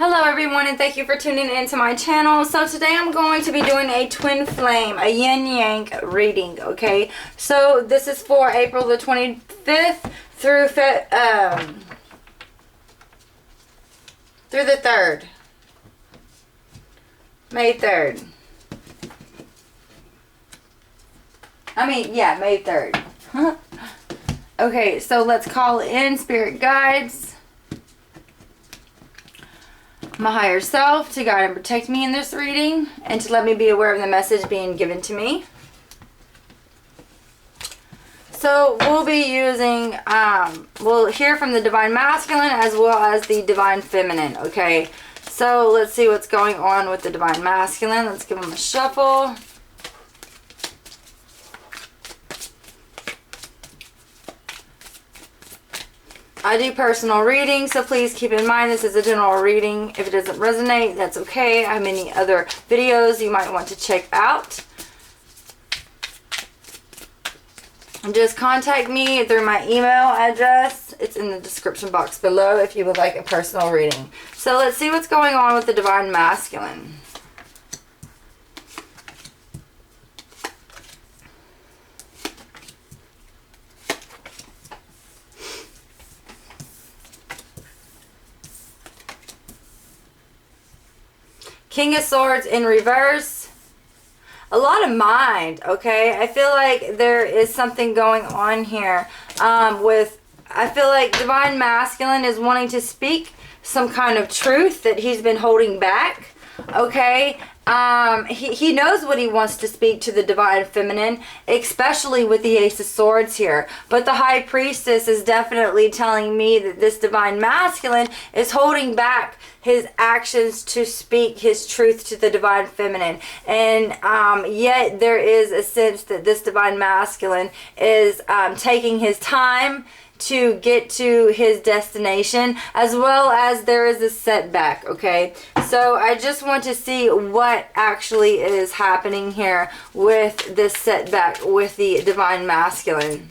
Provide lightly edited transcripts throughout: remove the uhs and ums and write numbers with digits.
Hello everyone, and thank you for tuning into my channel. So today I'm going to be doing a twin flame, a yin-yang reading, okay? So this is for April the 25th through the 3rd. May 3rd. May 3rd. Okay, so let's call in spirit guides, my higher self, to guide and protect me in this reading and to let me be aware of the message being given to me. So we'll be using, we'll hear from the Divine Masculine as well as the Divine Feminine, okay? So let's see what's going on with the Divine Masculine. Let's give them a shuffle. I do personal readings, so please keep in mind this is a general reading. If it doesn't resonate, that's okay. I have many other videos you might want to check out. And just contact me through my email address. It's in the description box below if you would like a personal reading. So let's see what's going on with the Divine Masculine. King of Swords in reverse. A lot of mind, okay? I feel like there is something going on here I feel like Divine Masculine is wanting to speak some kind of truth that he's been holding back, okay? He knows what he wants to speak to the Divine Feminine, especially with the Ace of Swords here. But the High Priestess is definitely telling me that this Divine Masculine is holding back his actions to speak his truth to the Divine Feminine. And yet there is a sense that this Divine Masculine is taking his time to get to his destination, as well as there is a setback, okay? So I just want to see what actually is happening here with this setback with the Divine Masculine.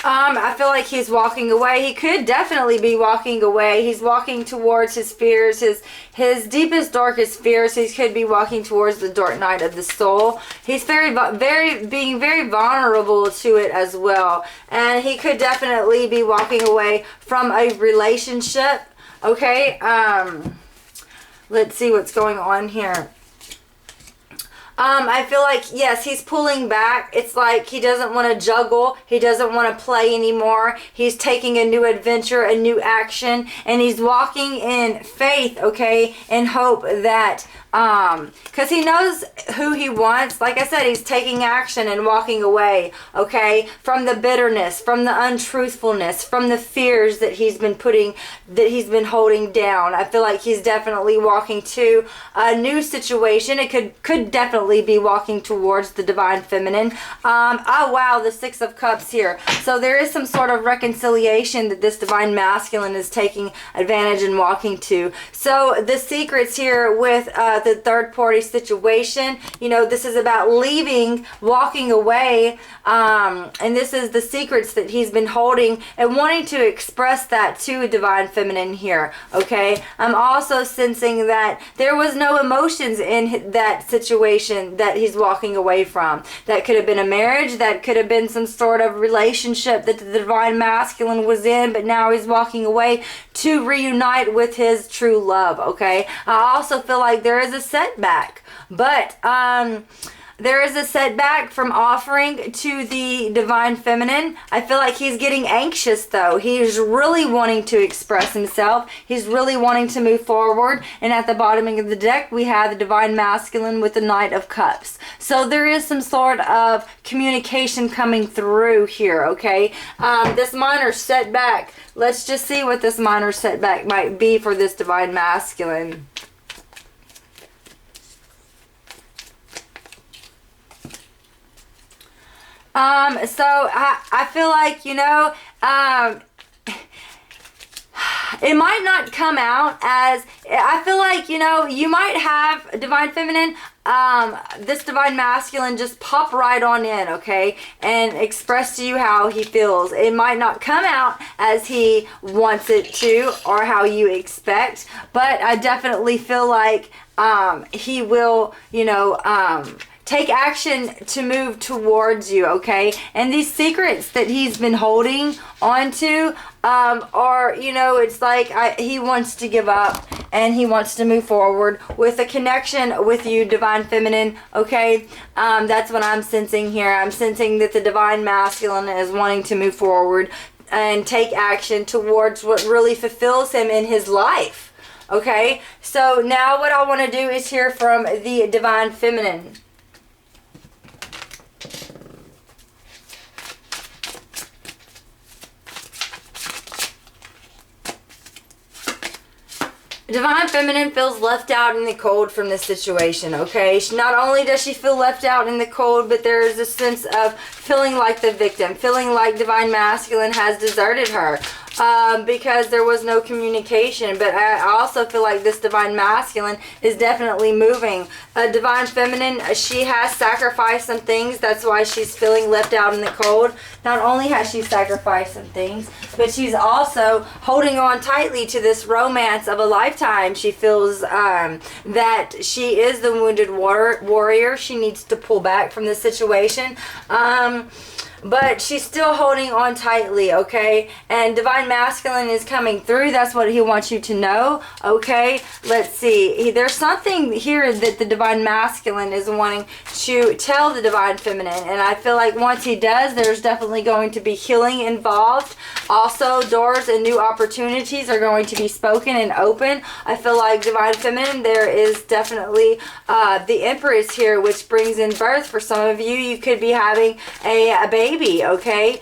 I feel like he's walking away. He could definitely be walking away. He's walking towards his fears, his deepest, darkest fears. He could be walking towards the dark night of the soul. He's being very vulnerable to it as well. And he could definitely be walking away from a relationship. Okay, let's see what's going on here. I feel like, yes, he's pulling back. It's like he doesn't want to juggle. He doesn't want to play anymore. He's taking a new adventure, a new action, and he's walking in faith, okay, in hope that, because he knows who he wants. Like I said, he's taking action and walking away, okay, from the bitterness, from the untruthfulness, from the fears that he's been holding down. I feel like he's definitely walking to a new situation. It could definitely be walking towards the Divine Feminine. Oh wow, the Six of Cups here. So there is some sort of reconciliation that this Divine Masculine is taking advantage and walking to. So the secrets here with the third party situation, you know, this is about leaving, walking away, and this is the secrets that he's been holding and wanting to express that to Divine Feminine here, okay? I'm also sensing that there was no emotions in that situation that he's walking away from. That could have been a marriage, that could have been some sort of relationship that the Divine Masculine was in, but now he's walking away to reunite with his true love, okay? I also feel like there is a setback, but there is a setback from offering to the Divine Feminine. I feel like he's getting anxious though. He's really wanting to express himself. He's really wanting to move forward. And at the bottom of the deck, we have the Divine Masculine with the Knight of Cups. So there is some sort of communication coming through here, okay? This minor setback, let's just see what this minor setback might be for this Divine Masculine. So I feel like, you know, It might not come out as, I feel like, you know, you might have Divine Feminine, this Divine Masculine just pop right on in, okay, and express to you how he feels. It might not come out as he wants it to or how you expect, but I definitely feel like he will, you know, take action to move towards you, okay? And these secrets that he's been holding onto, or, you know, it's like he wants to give up and he wants to move forward with a connection with you, Divine Feminine, okay? That's what I'm sensing here. I'm sensing that the Divine Masculine is wanting to move forward and take action towards what really fulfills him in his life, okay? So now what I want to do is hear from the Divine Feminine. Divine Feminine feels left out in the cold from this situation, okay? Not only does she feel left out in the cold, but there is a sense of feeling like the victim, feeling like Divine Masculine has deserted her. Because there was no communication. But I also feel like this Divine Masculine is definitely moving. Divine Feminine, she has sacrificed some things. That's why she's feeling left out in the cold. Not only has she sacrificed some things, but she's also holding on tightly to this romance of a lifetime. She feels that she is the wounded warrior. She needs to pull back from the situation. But she's still holding on tightly, okay? And Divine Masculine is coming through. That's what he wants you to know, okay? Let's see. There's something here that the Divine Masculine is wanting to tell the Divine Feminine. And I feel like once he does, there's definitely going to be healing involved. Also, doors and new opportunities are going to be spoken and open. I feel like Divine Feminine, there is definitely the Empress here, which brings in birth. For some of you, you could be having a baby, okay?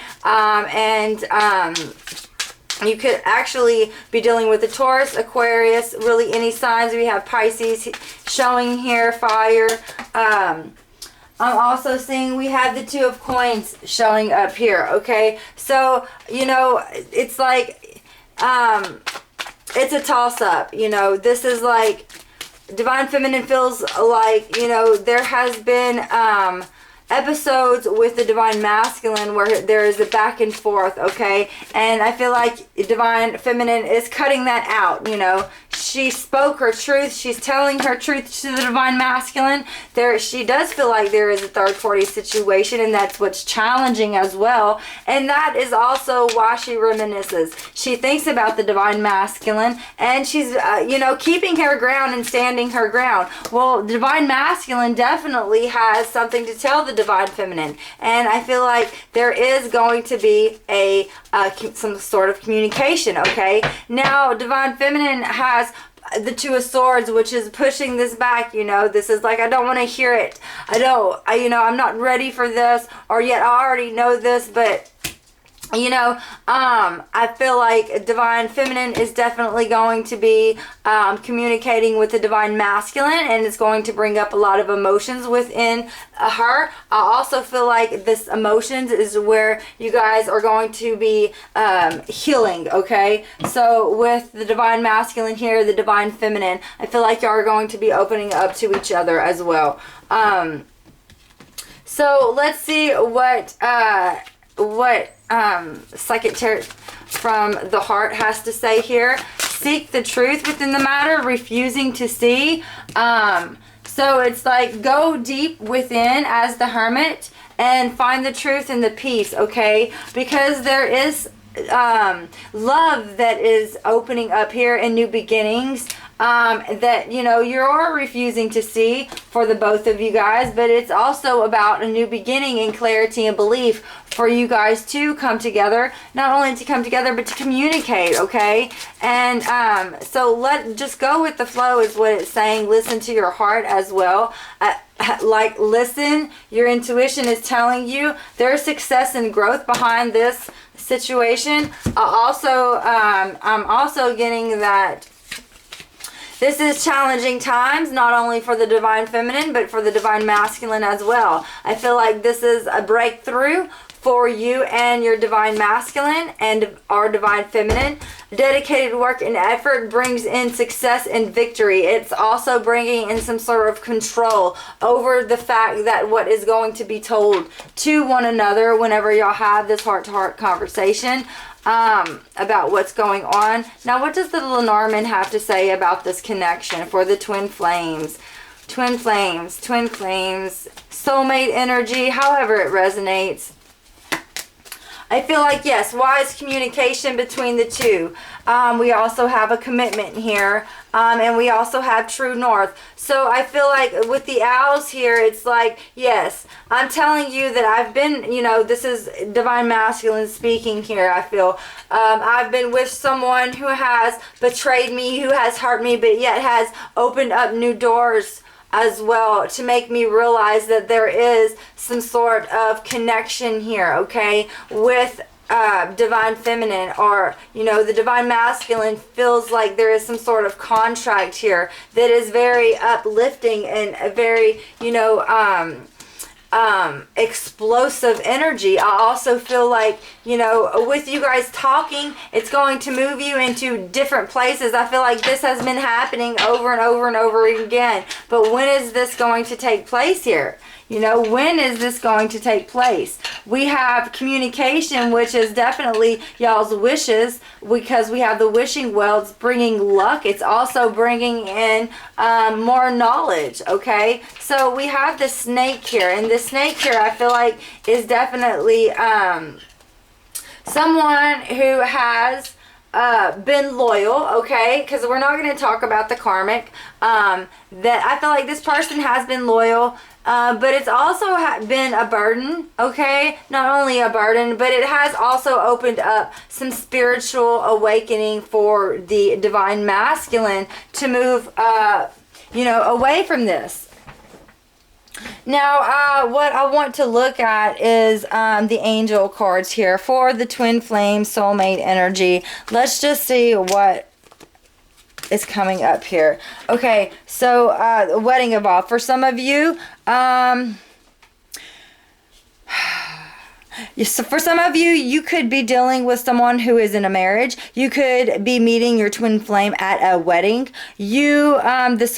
You could actually be dealing with a Taurus, Aquarius, really any signs. We have Pisces showing here, fire. I'm also seeing we have the Two of Coins showing up here, okay? So, you know, it's like, it's a toss-up, you know. This is like, Divine Feminine feels like, you know, there has been, episodes with the Divine Masculine where there is a back and forth, okay? And I feel like Divine Feminine is cutting that out, you know. She spoke her truth. She's telling her truth to the Divine Masculine. She does feel like there is a third party situation, and that's what's challenging as well. And that is also why she reminisces. She thinks about the Divine Masculine, and she's, you know, keeping her ground and standing her ground. Well, Divine Masculine definitely has something to tell the Divine Feminine, and I feel like there is going to be some sort of communication, okay? Now, Divine Feminine has the Two of Swords, which is pushing this back, you know. This is like, I don't want to hear it. You know, I'm not ready for this, or yet I already know this, but you know, I feel like Divine Feminine is definitely going to be communicating with the Divine Masculine, and it's going to bring up a lot of emotions within her. I also feel like this emotions is where you guys are going to be healing, okay? So with the Divine Masculine here, the Divine Feminine, I feel like you are going to be opening up to each other as well. So let's see what Psychic Tarot from the Heart has to say here. Seek the truth within the matter, refusing to see. So it's like, go deep within as the Hermit and find the truth and the peace, okay? Because there is love that is opening up here in new beginnings. That, you know, you're refusing to see for the both of you guys, but it's also about a new beginning and clarity and belief for you guys to come together, not only to come together, but to communicate, okay? And so just go with the flow is what it's saying. Listen to your heart as well. Like, listen, your intuition is telling you there's success and growth behind this situation. I'm also getting that this is challenging times, not only for the Divine Feminine, but for the Divine Masculine as well. I feel like this is a breakthrough for you and your divine masculine and our divine feminine. Dedicated work and effort brings in success and victory. It's also bringing in some sort of control over the fact that what is going to be told to one another whenever y'all have this heart-to-heart conversation about what's going on. Now, what does the Lenormand have to say about this connection for the twin flames? Twin flames, soulmate energy, however it resonates. I feel like, yes, wise communication between the two. We also have a commitment here. And we also have true north. So I feel like with the owls here, it's like, yes, I'm telling you that I've been, you know, this is divine masculine speaking here, I feel. I've been with someone who has betrayed me, who has hurt me, but yet has opened up new doors as well to make me realize that there is some sort of connection here, okay, with divine feminine, or, you know, the divine masculine feels like there is some sort of contract here that is very uplifting and a very, you know, explosive energy. I also feel like, you know, with you guys talking, it's going to move you into different places. I feel like this has been happening over and over and over again. But when is this going to take place here? You know, when is this going to take place? We have communication, which is definitely y'all's wishes, because we have the wishing well. It's bringing luck. It's also bringing in more knowledge, okay? So we have the snake here. And the snake here, I feel like, is definitely someone who has been loyal, okay? Because we're not going to talk about the karmic. That I feel like this person has been loyal. But it's also been a burden, okay? Not only a burden, but it has also opened up some spiritual awakening for the divine masculine to move, you know, away from this. Now, what I want to look at is the angel cards here for the twin flame soulmate energy. Let's just see what is coming up here. Okay, so the wedding evolved. For some of you, so for some of you, you could be dealing with someone who is in a marriage. You could be meeting your twin flame at a wedding. This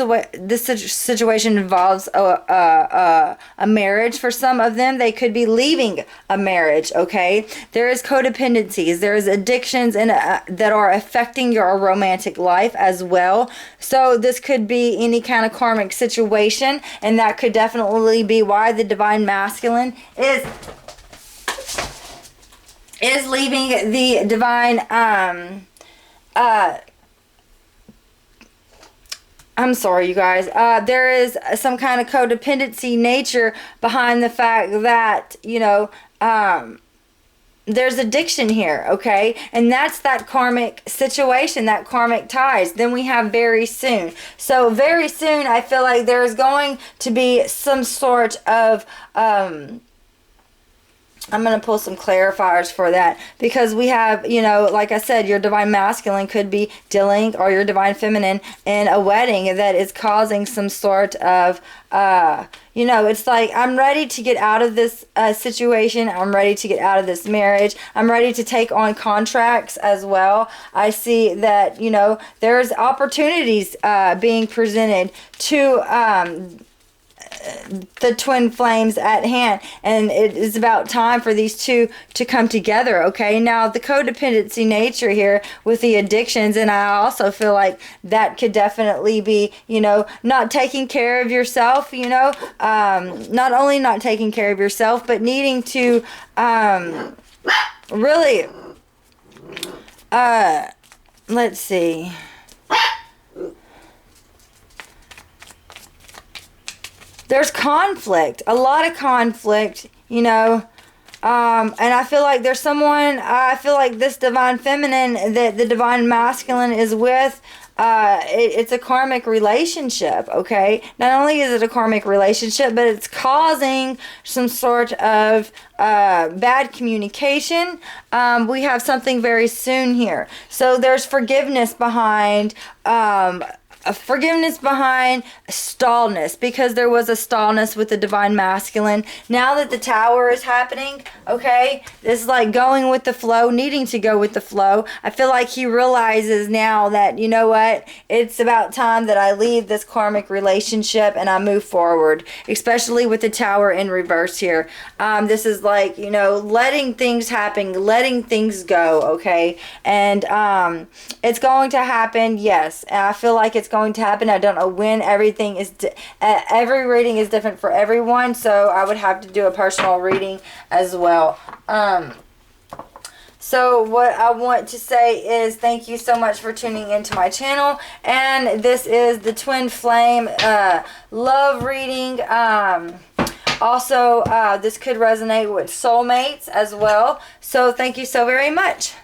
situation involves a marriage. For some of them, they could be leaving a marriage, okay? There is codependencies. There is addictions and that are affecting your romantic life as well. So this could be any kind of karmic situation, and that could definitely be why the divine masculine is leaving the divine, I'm sorry, you guys. There is some kind of codependency nature behind the fact that, you know, there's addiction here, okay? And that's that karmic situation, that karmic ties. Then we have very soon. So very soon, I feel like there's going to be some sort of, I'm going to pull some clarifiers for that, because we have, you know, like I said, your divine masculine could be dealing, or your divine feminine, in a wedding that is causing some sort of, you know, it's like, I'm ready to get out of this situation. I'm ready to get out of this marriage. I'm ready to take on contracts as well. I see that, you know, there's opportunities being presented to the twin flames at hand, and it is about time for these two to come together, okay? Now, the codependency nature here with the addictions, and I also feel like that could definitely be, you know, not taking care of yourself, you know, not only not taking care of yourself, but needing to really, let's see. There's conflict, a lot of conflict, you know, and I feel like there's someone, I feel like this divine feminine that the divine masculine is with, it's a karmic relationship, okay? Not only is it a karmic relationship, but it's causing some sort of bad communication. We have something very soon here. So there's forgiveness behind a forgiveness behind stallness, because there was a stallness with the divine masculine. Now that the Tower is happening, okay, it's like going with the flow, needing to go with the flow. I feel like he realizes now that, you know what, it's about time that I leave this karmic relationship and I move forward, especially with the Tower in reverse here. This is like, you know, letting things happen, letting things go, okay? And it's going to happen, yes. And I feel like it's going to happen. I don't know when. Everything is every reading is different for everyone, so I would have to do a personal reading as well. So what I want to say is thank you so much for tuning into my channel, and this is the Twin Flame love reading. Also, this could resonate with soulmates as well. So thank you so very much.